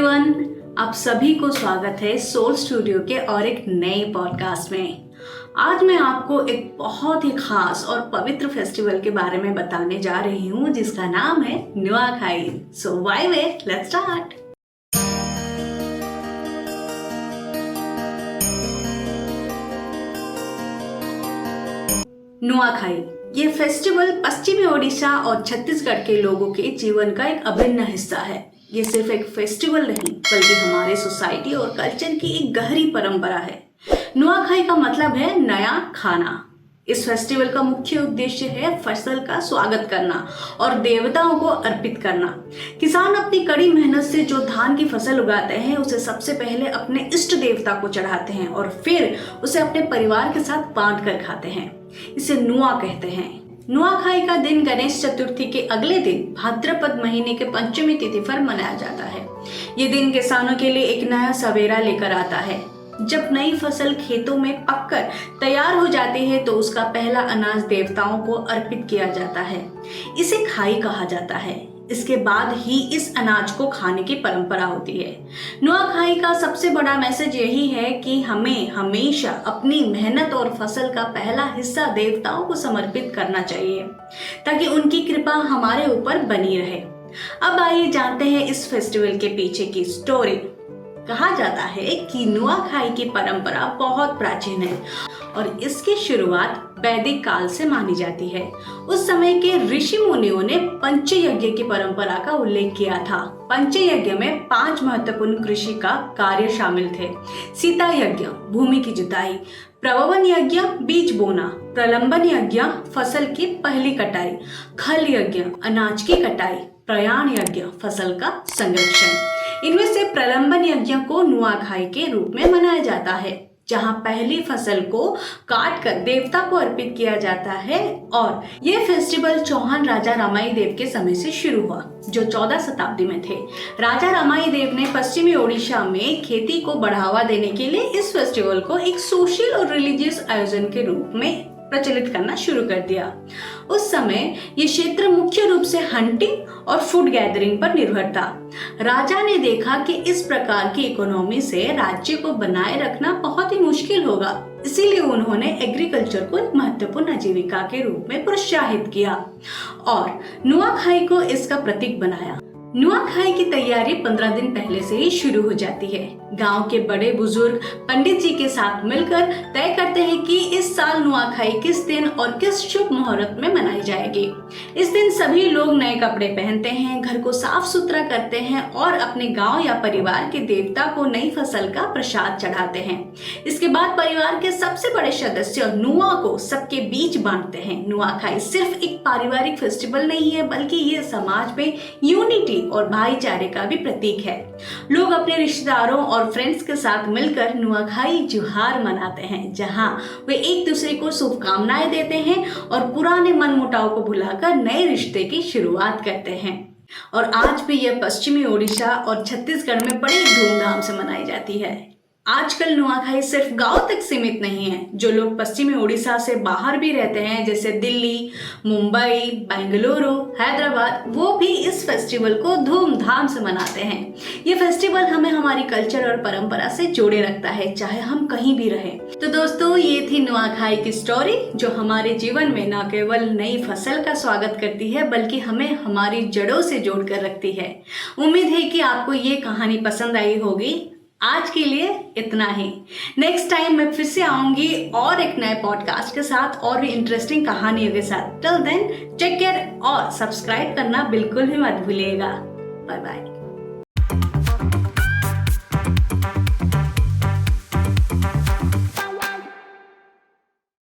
Everyone, आप सभी को स्वागत है सोल स्टूडियो के और एक नए पॉडकास्ट में। आज मैं आपको एक बहुत ही खास और पवित्र फेस्टिवल के बारे में बताने जा रही हूँ जिसका नाम है Nuakhai. So why wait, let's start. Nuakhai ये फेस्टिवल पश्चिमी ओडिशा और छत्तीसगढ़ के लोगों के जीवन का एक अभिन्न हिस्सा है। ये सिर्फ एक फेस्टिवल नहीं बल्कि हमारे सोसाइटी और कल्चर की एक गहरी परंपरा है। नुआखाई का मतलब है नया खाना। इस फेस्टिवल का मुख्य उद्देश्य है फसल का स्वागत करना और देवताओं को अर्पित करना। किसान अपनी कड़ी मेहनत से जो धान की फसल उगाते हैं उसे सबसे पहले अपने इष्ट देवता को चढ़ाते हैं और फिर उसे अपने परिवार के साथ बांट कर खाते हैं। इसे नुआ कहते हैं। नुआखाई का दिन गणेश चतुर्थी के अगले दिन भाद्रपद महीने के पंचमी तिथि पर मनाया जाता है। ये दिन किसानों के लिए एक नया सवेरा लेकर आता है। जब नई फसल खेतों में पककर तैयार हो जाती है तो उसका पहला अनाज देवताओं को अर्पित किया जाता है। इसे खाई कहा जाता है। इसके बाद ही इस अनाज को खाने की परंपरा होती है। नुआखाई का सबसे बड़ा मैसेज यही है कि हमें हमेशा अपनी मेहनत और फसल का पहला हिस्सा देवताओं को समर्पित करना चाहिए ताकि उनकी कृपा हमारे ऊपर बनी रहे। अब आइए जानते हैं इस फेस्टिवल के पीछे की स्टोरी। कहा जाता है कि नुआखाई की परंपरा बहुत प्राचीन है और इसकी शुरुआत वैदिक काल से मानी जाती है। उस समय के ऋषि मुनियों ने पंचयज्ञ की परंपरा का उल्लेख किया था। पंचयज्ञ में 5 महत्वपूर्ण कृषि का कार्य शामिल थे। सीता यज्ञ भूमि की जुताई, प्रववन यज्ञ बीज बोना, प्रलंबन यज्ञ फसल की पहली कटाई, खल यज्ञ अनाज की कटाई, प्रयाण यज्ञ फसल का संरक्षण। इनमें से प्रलंबन यज्ञ को नुआखाई के रूप में मनाया जाता है, जहां पहली फसल को काट कर देवता को अर्पित किया जाता है। और ये फेस्टिवल चौहान राजा रामाई देव के समय से शुरू हुआ, जो 14 शताब्दी में थे। राजा रामाई देव ने पश्चिमी ओडिशा में खेती को बढ़ावा देने के लिए इस फेस्टिवल को एक सोशल और रिलीजियस आयोजन के रूप में प्रचलित करना शुरू कर दिया। उस समय ये क्षेत्र मुख्य रूप से हंटिंग और फूड गैदरिंग पर निर्भर था। राजा ने देखा कि इस प्रकार की इकोनॉमी से राज्य को बनाए रखना बहुत ही मुश्किल होगा, इसीलिए उन्होंने एग्रीकल्चर को एक महत्वपूर्ण आजीविका के रूप में प्रोत्साहित किया और नुआखाई को इसका प्रतीक बनाया। नुआखाई की तैयारी 15 दिन पहले से ही शुरू हो जाती है। गांव के बड़े बुजुर्ग पंडित जी के साथ मिलकर तय करते हैं कि इस साल नुआखाई किस दिन और किस शुभ मुहूर्त में मनाई जाएगी। इस दिन सभी लोग नए कपड़े पहनते हैं, घर को साफ सुथरा करते हैं और अपने गांव या परिवार के देवता को नई फसल का प्रसाद चढ़ाते हैं। इसके बाद परिवार के सबसे बड़े सदस्य नुआ को सबके बीच बांटते हैं। नुआखाई सिर्फ एक पारिवारिक फेस्टिवल नहीं है बल्कि ये समाज में यूनिटी और भाईचारे का भी प्रतीक है। लोग अपने रिश्तेदारों और फ्रेंड्स के साथ मिलकर नुआखाई त्योहार मनाते हैं, जहां वे एक दूसरे को शुभकामनाएं देते हैं और पुराने मनमुटाव को भुलाकर नए रिश्ते की शुरुआत करते हैं। और आज भी यह पश्चिमी ओडिशा और छत्तीसगढ़ में बड़े धूमधाम से मनाई जाती है। आजकल नुआखाई सिर्फ गांव तक सीमित नहीं है। जो लोग पश्चिमी ओडिशा से बाहर भी रहते हैं, जैसे दिल्ली, मुंबई, बेंगलुरु, हैदराबाद, वो भी इस फेस्टिवल को धूमधाम से मनाते हैं। ये फेस्टिवल हमें हमारी कल्चर और परंपरा से जोड़े रखता है, चाहे हम कहीं भी रहें। तो दोस्तों, ये थी नुआखाई की स्टोरी, जो हमारे जीवन में न केवल नई फसल का स्वागत करती है बल्कि हमें हमारी जड़ों से जोड़कर रखती है। उम्मीद है कि आपको ये कहानी पसंद आई होगी। आज के लिए इतना ही। नेक्स्ट टाइम मैं फिर से आऊंगी और एक नए पॉडकास्ट के साथ और भी इंटरेस्टिंग कहानियों के साथ। टिल देन टेक केयर और सब्सक्राइब करना बिल्कुल भी मत भूलिएगा। Bye bye.